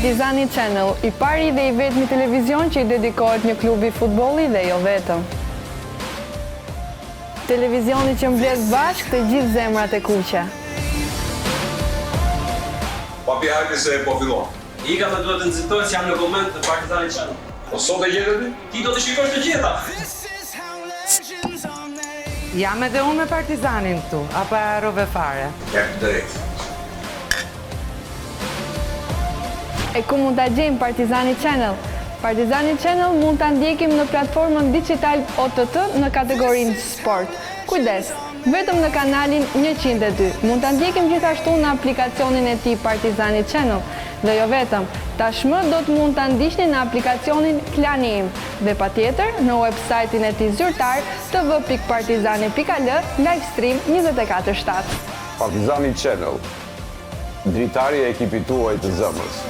Partizani Channel, i pari dhe i vetmi televizion që i dedikohet një klubi futbolli dhe jo vetëm. Televizioni që mbledh bashkë të gjithë zemrat e kuqe. Papi hajde se po fillon. Ika dhe duhet të nxitoj që jam në koment të Partizani Channel. Po sot e gjetë ti? Ti do të shikosh të gjitha. Jam edhe unë me Partizanin këtu, apo e harrove fare? Jep drejt. E ku mund ta gjejmë Partizani Channel? Partizani Channel mund ta ndjekim në platformën digital OTT në kategorinë sport. Kujdes, vetëm në kanalin 102. Mund ta ndjekim gjithashtu në aplikacionin e tij Partizani Channel. Dhe jo vetëm, tashmë do të mund ta ndiqni në aplikacionin Klani Im dhe patjetër në websajtin e tij zyrtar tv.partizani.al live stream 24/7. Partizani Channel, dritari e ekipit tuaj të zemrës.